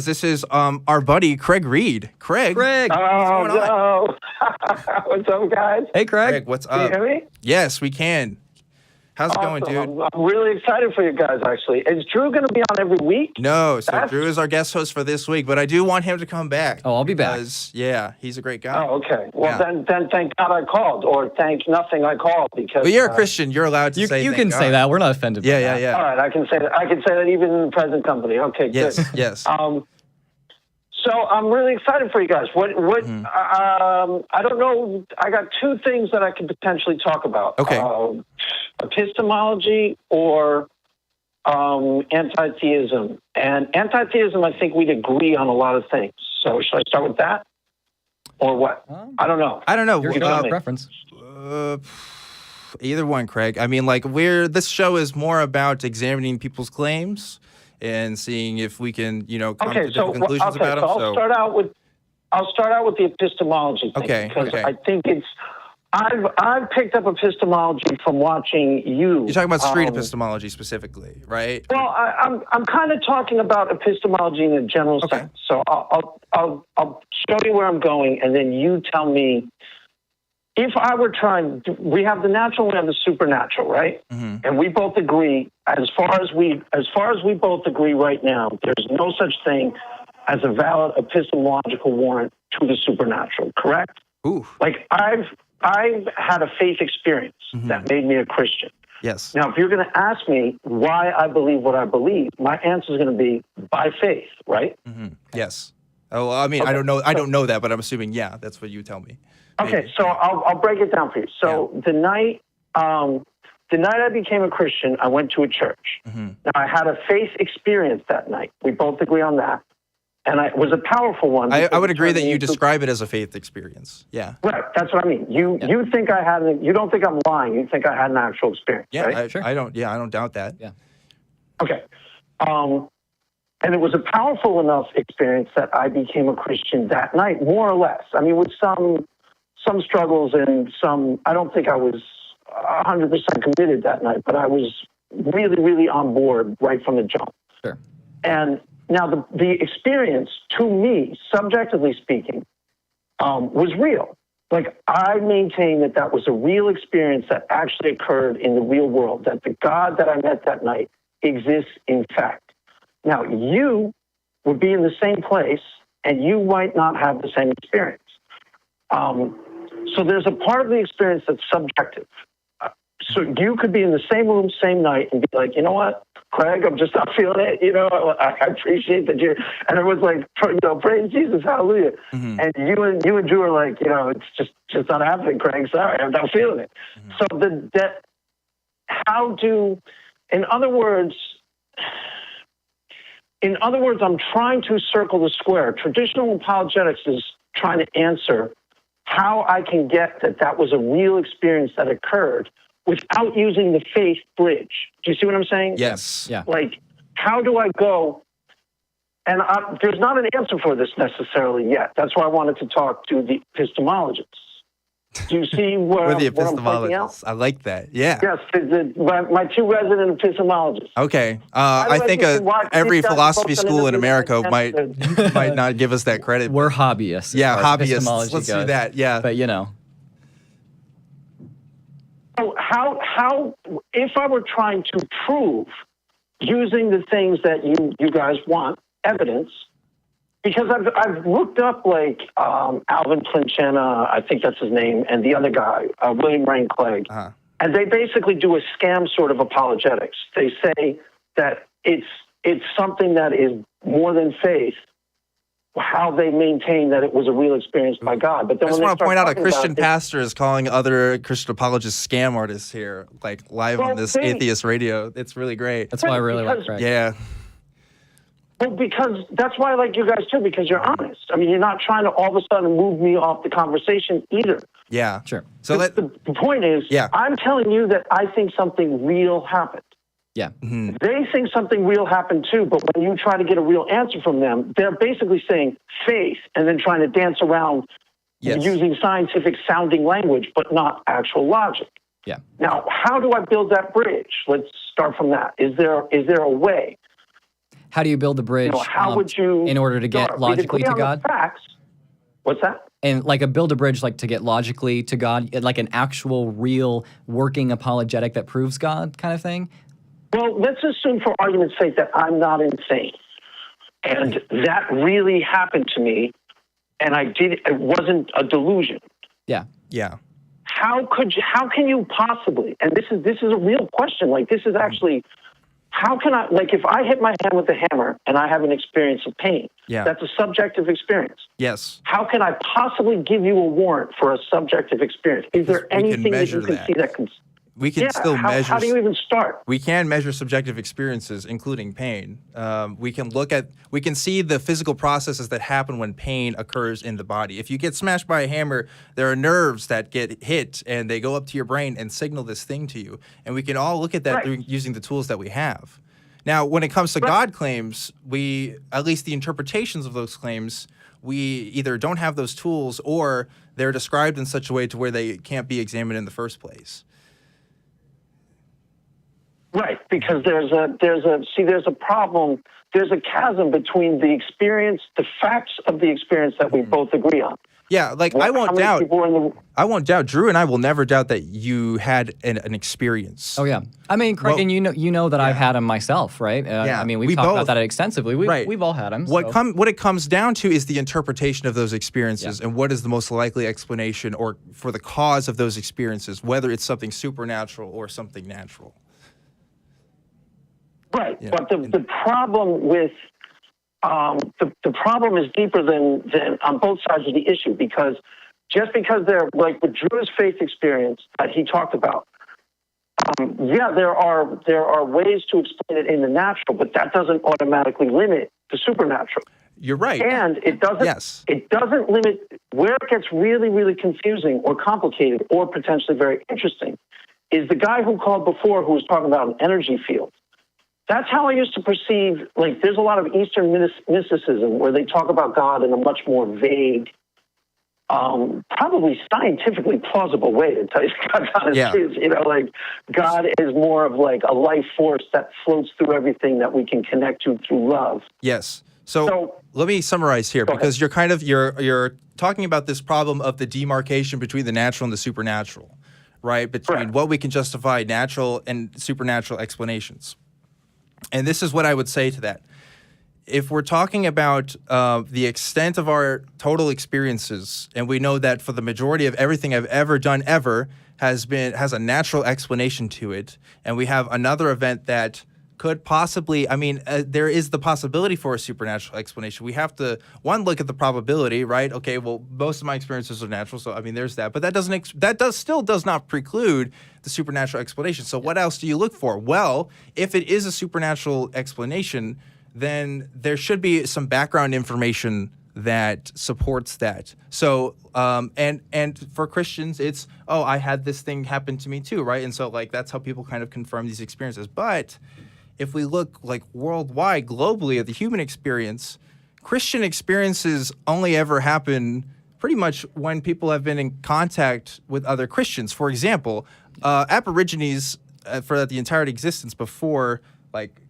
This is our buddy Craig Reed. Craig. Craig. Oh, what's going on? no. What's up, guys? Hey, Craig. Craig, what's Can you up? hear me? Yes, we can. How's it going, dude? I'm really excited for you guys, actually. Is Drew going to be on every week? No, so Drew is our guest host for this week, but I do want him to come back. Oh, I'll be back. Yeah, he's a great guy. Oh, okay. Well, Yeah. then thank God I called, or thank nothing I called, because... But you're a Christian. You're allowed to You say can say that. We're not offended by that. Yeah. All right, I can say that. I can say that even in the present company. Okay, Yes, good. yes. So I'm really excited for you guys. I don't know. I got two things that I could potentially talk about. Okay. Epistemology or anti-theism. And anti-theism, I think we'd agree on a lot of things. So should I start with that? Or what? I don't know. I don't know. Your preference. Either one, Craig. I mean, like, this show is more about examining people's claims and seeing if we can, come to different conclusions about them. I'll start out with the epistemology thing, because I think I've picked up epistemology from watching you. You're talking about street epistemology specifically, right? Well, I'm kind of talking about epistemology in a general sense. So I'll show you where I'm going, and then you tell me. If I were we have the natural, we have the supernatural, right? Mm-hmm. And we both agree, as far as we both agree right now, there's no such thing as a valid epistemological warrant to the supernatural, correct? Ooh. Like I've had a faith experience that made me a Christian. Yes. Now, if you're going to ask me why I believe what I believe, my answer is going to be by faith, right? Mm-hmm. Yes. Oh, I mean, I don't know that, but I'm assuming, yeah, that's what you tell me. Okay, so I'll break it down for you. So the night I became a Christian, I went to a church. Mm-hmm. Now, I had a faith experience that night. We both agree on that. And it was a powerful one. I would agree that you describe it as a faith experience. Yeah. Right, that's what I mean. You think I had you don't think I'm lying. You think I had an actual experience, yeah, right? I don't doubt that. Yeah. Okay. And it was a powerful enough experience that I became a Christian that night, more or less. I mean, with some struggles and I don't think I was 100% committed that night, but I was really, really on board right from the jump. Sure. And now the experience, to me, subjectively speaking, was real. Like, I maintain that was a real experience that actually occurred in the real world, that the God that I met that night exists in fact. Now, you would be in the same place, and you might not have the same experience. So there's a part of the experience that's subjective. So you could be in the same room, same night, and be like, you know what, Craig, I'm just not feeling it. I appreciate that you're, and everyone's like, praise Jesus, hallelujah. Mm-hmm. And you and Drew are like, it's just not happening, Craig. Sorry, I'm not feeling it. Mm-hmm. So in other words, I'm trying to circle the square. Traditional apologetics is trying to answer how I can get that was a real experience that occurred without using the faith bridge. Do you see what I'm saying? Yes. Yeah. Like, how do I go? And there's not an answer for this necessarily yet. That's why I wanted to talk to the epistemologists. Do you see where the I'm pointing out? epistemologists. I like that. Yeah. Yes, my two resident epistemologists. Okay. I think every philosophy school in America might not give us that credit. We're hobbyists. Yeah, hobbyists. Let's do that. Yeah. But So how if I were trying to prove using the things that you guys want, evidence, because I've looked up like Alvin Plinchana, I think that's his name, and the other guy, William Rain Clegg, and they basically do a scam sort of apologetics. They say that it's something that is more than faith. How they maintain that it was a real experience by God. But then I just want to point out a Christian pastor is calling other Christian apologists scam artists here, like live on this atheist radio. It's really great. That's why I really like Craig. Yeah. Well, because that's why I like you guys too, because you're honest. I mean, you're not trying to all of a sudden move me off the conversation either. Yeah. Sure. So the point is, I'm telling you that I think something real happened. Yeah. Mm-hmm. They think something real happened too, but when you try to get a real answer from them, they're basically saying faith and then trying to dance around using scientific sounding language, but not actual logic. Yeah. Now, how do I build that bridge? Let's start from that. Is there a way? How do you build the bridge? How would you in order to get logically to God? Facts. What's that? And like build a bridge like to get logically to God, like an actual, real, working apologetic that proves God kind of thing? Well, let's assume for argument's sake that I'm not insane. And that really happened to me, and it wasn't a delusion. Yeah. Yeah. How can you possibly, and this is a real question, like this is actually, how can I, like if I hit my hand with a hammer and I have an experience of pain, that's a subjective experience. Yes. How can I possibly give you a warrant for a subjective experience? Is there anything that you can see that can... We can still measure. How do you even start? We can measure subjective experiences, including pain. We can see the physical processes that happen when pain occurs in the body. If you get smashed by a hammer, there are nerves that get hit and they go up to your brain and signal this thing to you. And we can all look at that through using the tools that we have. Now, when it comes to God claims, at least the interpretations of those claims, we either don't have those tools or they're described in such a way to where they can't be examined in the first place. Right, because there's a problem. There's a chasm between the experience, the facts of the experience that we both agree on. Yeah, like I won't doubt. Drew and I will never doubt that you had an experience. Oh yeah, I mean, Craig, and you know that I've had them myself, right? I mean, we've talked about that extensively. We've all had them. What it comes down to is the interpretation of those experiences and what is the most likely explanation or for the cause of those experiences, whether it's something supernatural or something natural. Right, but the problem with the problem is deeper than on both sides of the issue, because just because they're like with Drew's faith experience that he talked about, there are ways to explain it in the natural, but that doesn't automatically limit the supernatural. You're right, and it doesn't limit where it gets really, really confusing or complicated or potentially very interesting. Is the guy who called before who was talking about an energy field. That's how I used to perceive, like, there's a lot of Eastern mysticism where they talk about God in a much more vague, probably scientifically plausible way, to tell you God's honest. Like, God is more of like a life force that floats through everything that we can connect to through love. Yes. So let me summarize here, because you're talking about this problem of the demarcation between the natural and the supernatural, right? Between what we can justify natural and supernatural explanations. And this is what I would say to that. If we're talking about the extent of our total experiences, and we know that for the majority of everything I've ever done ever has a natural explanation to it, and we have another event that could possibly, there is the possibility for a supernatural explanation. We have to, look at the probability, right? Okay, well, most of my experiences are natural, so there's that. But that still does not preclude the supernatural explanation. So what else do you look for? Well, if it is a supernatural explanation, then there should be some background information that supports that. So, and for Christians, it's, I had this thing happen to me too, right? And so, that's how people kind of confirm these experiences. But if we look worldwide, globally at the human experience, Christian experiences only ever happen pretty much when people have been in contact with other Christians. For example, Aborigines, for the entire existence before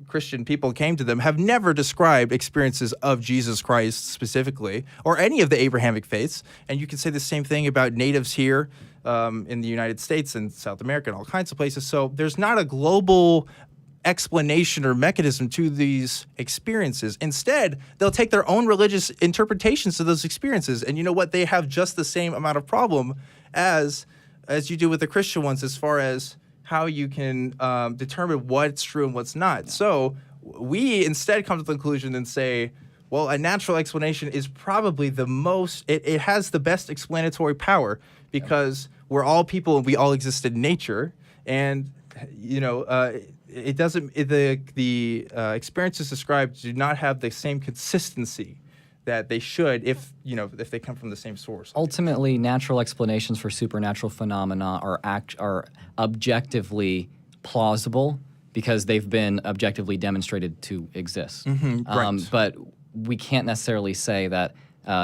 Christian people came to them, have never described experiences of Jesus Christ specifically, or any of the Abrahamic faiths. And you can say the same thing about natives here in the United States and South America and all kinds of places. So there's not a global explanation or mechanism to these experiences. Instead, they'll take their own religious interpretations of those experiences, and you know what? They have just the same amount of problem as you do with the Christian ones, as far as how you can determine what's true and what's not. So we instead come to the conclusion and say, well, a natural explanation is probably the most, it has the best explanatory power, because we're all people and we all exist in nature, and it doesn't. The experiences described do not have the same consistency that they should if they come from the same source. Ultimately, natural explanations for supernatural phenomena are objectively plausible because they've been objectively demonstrated to exist. Right. But we can't necessarily say that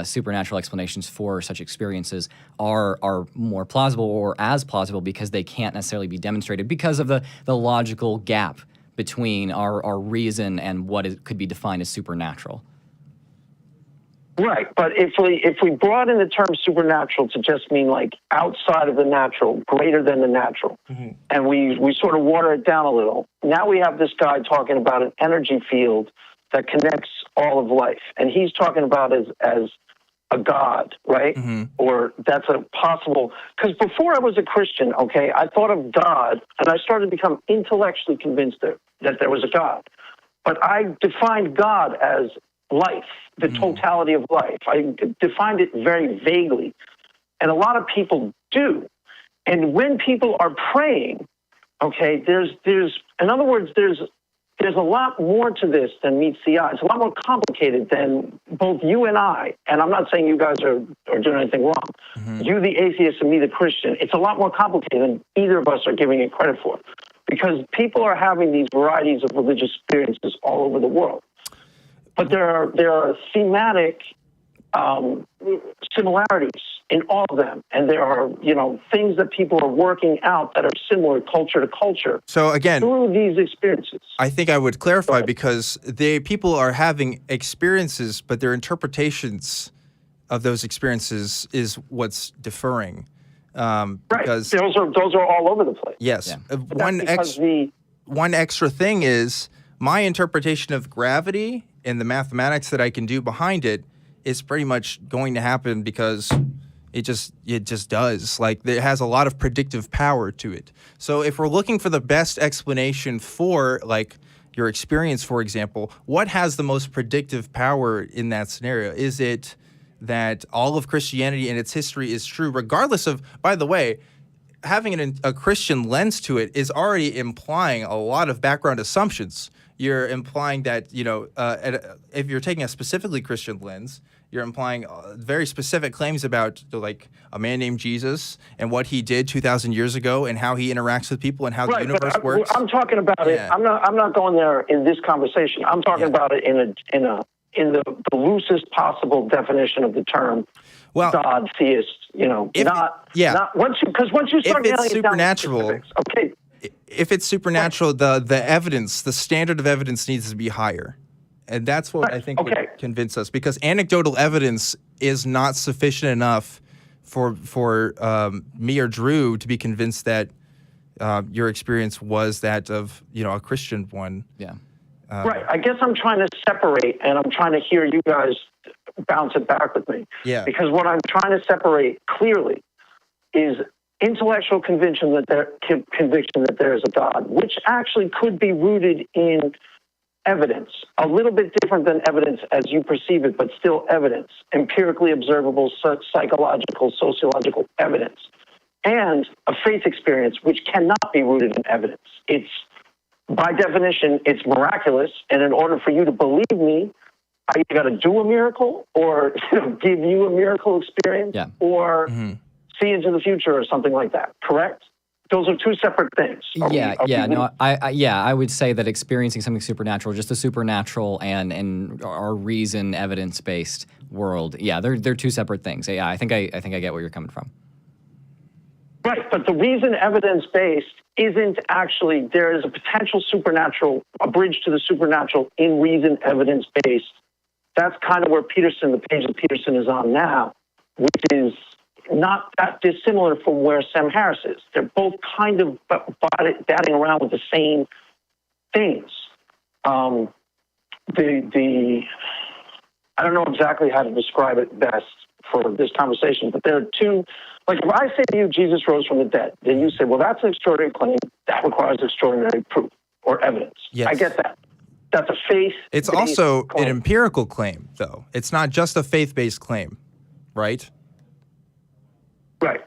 supernatural explanations for such experiences are more plausible or as plausible, because they can't necessarily be demonstrated because of the logical gap between our reason and what could be defined as supernatural. Right, but if we broaden the term supernatural to just mean like outside of the natural, greater than the natural, and we sort of water it down a little, now we have this guy talking about an energy field that connects all of life, and he's talking about as a God, right? Or that's a possible, because before I was a Christian, okay, I thought of God, and I started to become intellectually convinced that there was a God. But I defined God as life, the totality of life. I defined it very vaguely. And a lot of people do. And when people are praying, okay, there's in other words, there's a lot more to this than meets the eye. It's a lot more complicated than both you and I, and I'm not saying you guys are doing anything wrong. You, the atheist, and me, the Christian, it's a lot more complicated than either of us are giving it credit for. Because people are having these varieties of religious experiences all over the world. But there are thematic similarities in all of them, and there are things that people are working out that are similar culture to culture. So again, through these experiences, I think I would clarify because people are having experiences, but their interpretations of those experiences is what's differing. Right, because those are all over the place. Yes, Yeah. One extra thing is my interpretation of gravity and the mathematics that I can do behind it is pretty much going to happen because it just does. Like, it has a lot of predictive power to it. So if we're looking for the best explanation for, like, your experience, for example, what has the most predictive power in that scenario? Is it that all of Christianity and its history is true, regardless of, by the way, having a Christian lens to it is already implying a lot of background assumptions. You're implying that, if you're taking a specifically Christian lens, you're implying very specific claims about, like, a man named Jesus and what he did 2,000 years ago and how he interacts with people and how the universe works. I'm talking about it. I'm not going there in this conversation. I'm talking about it in the loosest possible definition of the term. Well, God, theist, once you start if it's nailing supernatural, it down to specifics, okay. If it's supernatural, the evidence, the standard of evidence needs to be higher. And that's what I think would convince us, because anecdotal evidence is not sufficient enough for me or Drew to be convinced that your experience was that of, a Christian one. Yeah. Right. I guess I'm trying to separate, and I'm trying to hear you guys bounce it back with me. Yeah. Because what I'm trying to separate clearly is intellectual conviction that there is a God, which actually could be rooted in evidence, a little bit different than evidence as you perceive it, but still evidence, empirically observable, psychological, sociological evidence, and a faith experience which cannot be rooted in evidence. It's, by definition, it's miraculous, and in order for you to believe me, I either got to do a miracle or give you a miracle experience, or see into the future or something like that. Correct? Those are two separate things. I would say that experiencing something supernatural, just the supernatural and our reason evidence-based world, they're two separate things. Yeah, I think I get where you're coming from. Right, but the reason evidence-based isn't actually, there is a potential supernatural, a bridge to the supernatural in reason evidence-based. That's kind of where the page that Peterson is on now, which is not that dissimilar from where Sam Harris is. They're both kind of batting around with the same things. I don't know exactly how to describe it best for this conversation, but there are two. Like, if I say to you, Jesus rose from the dead, then you say, well, that's an extraordinary claim. That requires extraordinary proof or evidence. Yes. I get that. That's a faith. It's also an empirical claim, though. It's not just a faith-based claim, right? Right.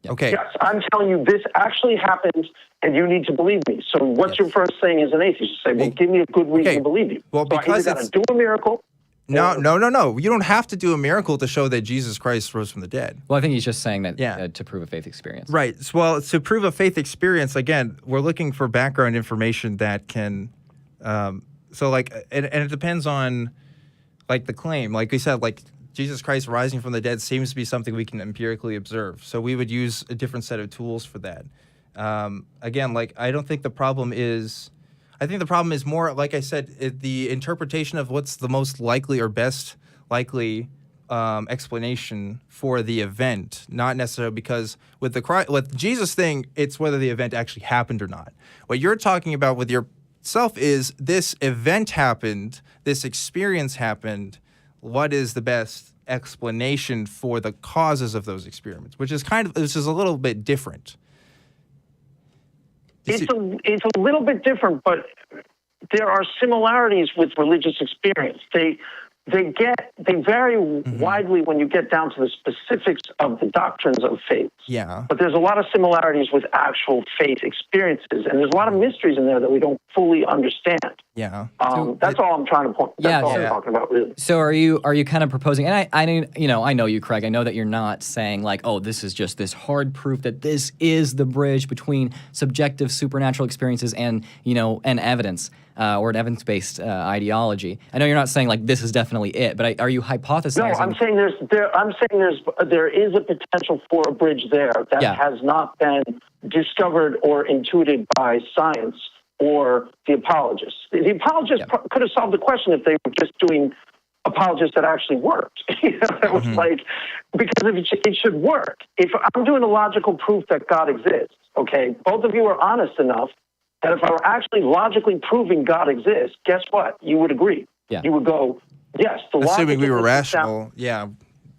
Okay. Yes, I'm telling you, this actually happened, and you need to believe me. So what's your first thing as an atheist? You say, well, give me a good reason to believe you. Well, so because I either got to do a miracle. No. You don't have to do a miracle to show that Jesus Christ rose from the dead. Well, I think he's just saying that to prove a faith experience. Right. Well, to prove a faith experience, again, we're looking for background information that can, and it depends on, like, the claim. Like we said, like, Jesus Christ rising from the dead seems to be something we can empirically observe. So we would use a different set of tools for that. Again, like, I don't think the problem is, I think the problem is more, like I said, the interpretation of what's the most likely or best likely explanation for the event, not necessarily because with with Jesus thing, it's whether the event actually happened or not. What you're talking about with yourself is this event happened, this experience happened. What is the best explanation for the causes of those experiments? Which is this is a little bit different. It's a little bit different, but there are similarities with religious experience. They vary widely when you get down to the specifics of the doctrines of faith. Yeah. But there's a lot of similarities with actual faith experiences, and there's a lot of mysteries in there that we don't fully understand. Yeah. That's all I'm trying to point. That's all I'm talking about, really. So are you kind of proposing? And I know you, Craig. I know that you're not saying like, oh, this is just this hard proof that this is the bridge between subjective supernatural experiences and and evidence. Or an evidence-based ideology. I know you're not saying like this is definitely it, but are you hypothesizing? No, I'm saying there is a potential for a bridge there that has not been discovered or intuited by science or the apologists. The apologists could have solved the question if they were just doing apologists that actually worked. It was like, because it should work. If I'm doing a logical proof that God exists, okay, both of you are honest enough that if I were actually logically proving God exists, guess what? You would agree. Yeah. You would go, yes. Assuming we were rational, yeah.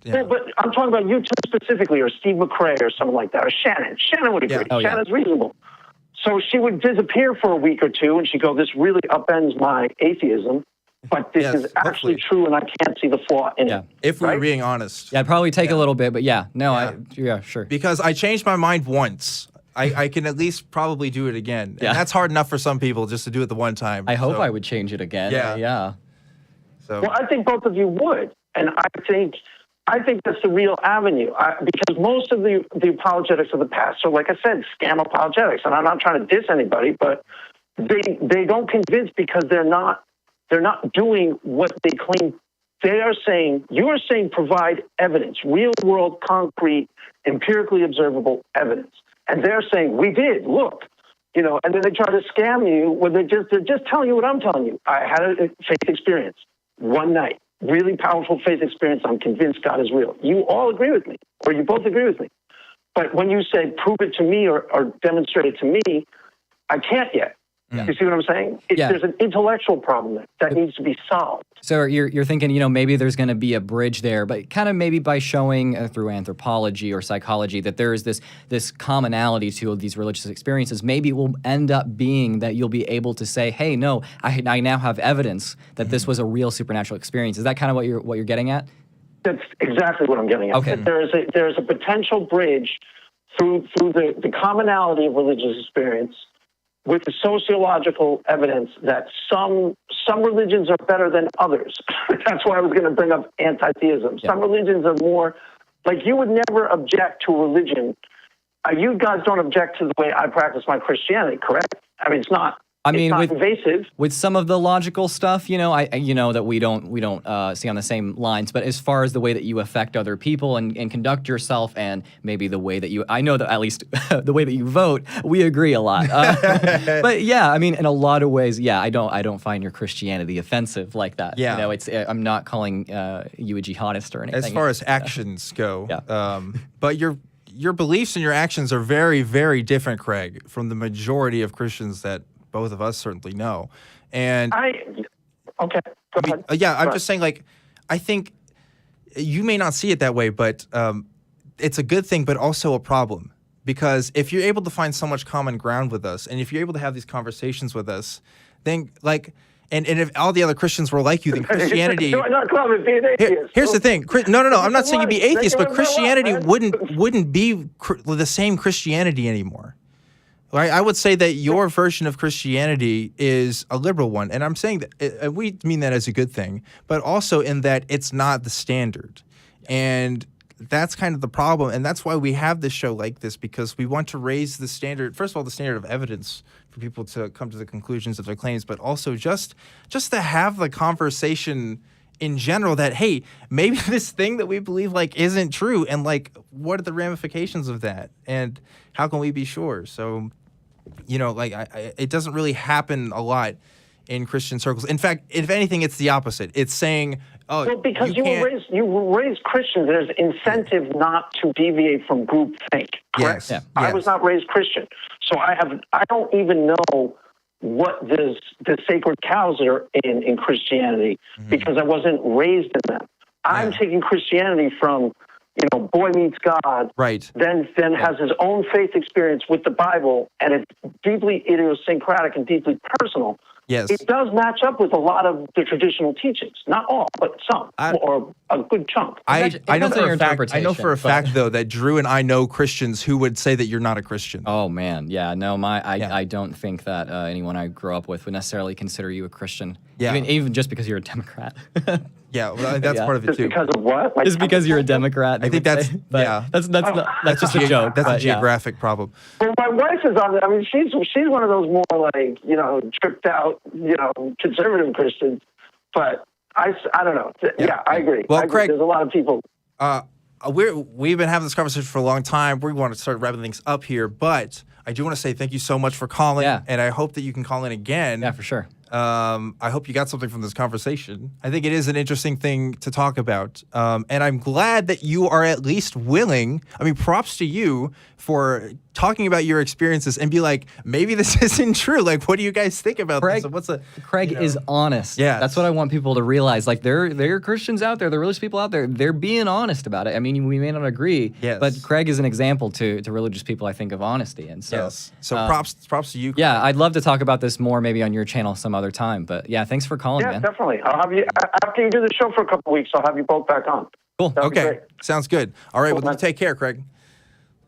But I'm talking about you two specifically, or Steve McRae, or someone like that, or Shannon. Shannon would agree. Shannon's reasonable. So she would disappear for a week or two, and she'd go, this really upends my atheism, but this is actually true, and I can't see the flaw in it. If we were being honest. Yeah, it'd probably take a little bit, but sure. Because I changed my mind once. I can at least probably do it again. And that's hard enough for some people just to do it the one time. I hope I would change it again. Yeah. So. Well, I think both of you would. And I think that's the real avenue. Because most of the apologetics of the past are, like I said, scam apologetics. And I'm not trying to diss anybody, but they don't convince because they're not doing what they claim. You're saying provide evidence, real world, concrete, empirically observable evidence. And they're saying, we did, look, and then they try to scam you when they're just telling you what I'm telling you. I had a faith experience one night, really powerful faith experience. I'm convinced God is real. You all agree with me, or you both agree with me. But when you say, prove it to me or demonstrate it to me, I can't yet. Yeah. You see what I'm saying? There's an intellectual problem there that needs to be solved. So you're thinking, maybe there's going to be a bridge there, but kind of maybe by showing through anthropology or psychology that there is this commonality to these religious experiences, maybe it will end up being that you'll be able to say, hey, no, I now have evidence that this was a real supernatural experience. Is that kind of what you're getting at? That's exactly what I'm getting at. Okay. There's a potential bridge through the commonality of religious experience with the sociological evidence that some religions are better than others. That's why I was going to bring up anti-theism. Some religions are more, like you would never object to a religion. You guys don't object to the way I practice my Christianity, correct? I mean, it's not invasive. With some of the logical stuff, I that we don't see on the same lines. But as far as the way that you affect other people and conduct yourself, and maybe the way that I know that at least the way that you vote, we agree a lot. But yeah, I mean, in a lot of ways, I don't find your Christianity offensive like that. Yeah, I'm not calling you a jihadist or anything. As far as actions go, but your beliefs and your actions are very, very different, Craig, from the majority of Christians that both of us certainly know. And go ahead. I'm just saying, like, I think you may not see it that way, but it's a good thing, but also a problem. Because if you're able to find so much common ground with us, and if you're able to have these conversations with us, then, like, and if all the other Christians were like you, then Christianity... Here's the thing. No, I'm not saying you'd be atheist, but Christianity wouldn't be the same Christianity anymore. Right? I would say that your version of Christianity is a liberal one, and I'm saying that we mean that as a good thing, but also in that it's not the standard. And that's kind of the problem, and that's why we have this show like this, because we want to raise the standard, first of all, the standard of evidence for people to come to the conclusions of their claims, but also just to have the conversation in general that, hey, maybe this thing that we believe like isn't true, and like what are the ramifications of that, and how can we be sure? So like it doesn't really happen a lot in Christian circles. In fact, if anything, it's the opposite. It's saying, oh, well, because you were raised Christian, there's incentive not to deviate from groupthink. Correct? Yes. Yeah. I was not raised Christian, so I don't even know what the sacred cows are in Christianity because I wasn't raised in them. I'm taking Christianity from, boy meets God, right? Then has his own faith experience with the Bible, and it's deeply idiosyncratic and deeply personal. Yes. It does match up with a lot of the traditional teachings. Not all, but some, or a good chunk. I know for a but- fact, though, that Drew and I know Christians who would say that you're not a Christian. Oh man, yeah, no, I don't think that anyone I grew up with would necessarily consider you a Christian. Yeah. Even just because you're a Democrat. Yeah, well, that's part of it Just too. because of what? Like, Just because you're a Democrat. I think that's that's just a joke. That's a but yeah. geographic problem. Well, my wife is on. I mean, she's one of those more like tripped out conservative Christians. But I don't know. Yeah, I agree. Well, I agree. Craig, there's a lot of people. We've been having this conversation for a long time. We want to start wrapping things up here, but I do want to say thank you so much for calling, and I hope that you can call in again. Yeah, for sure. I hope you got something from this conversation. I think it is an interesting thing to talk about. And I'm glad that you are at least willing. I mean, props to you for talking about your experiences and be like, maybe this isn't true. Like, what do you guys think about this? Craig is honest. Yeah. That's what I want people to realize. Like, there are Christians out there, there are religious people out there. They're being honest about it. I mean, we may not agree, but Craig is an example to religious people, I think, of honesty. And so, so props to you. Craig. Yeah, I'd love to talk about this more maybe on your channel some other time. But yeah, thanks for calling, man. Yeah, definitely. I'll have you after you do the show for a couple of weeks. I'll have you both back on. Cool. That'd be Okay. great. Sounds good. All right. Cool, Well, man. take care, Craig.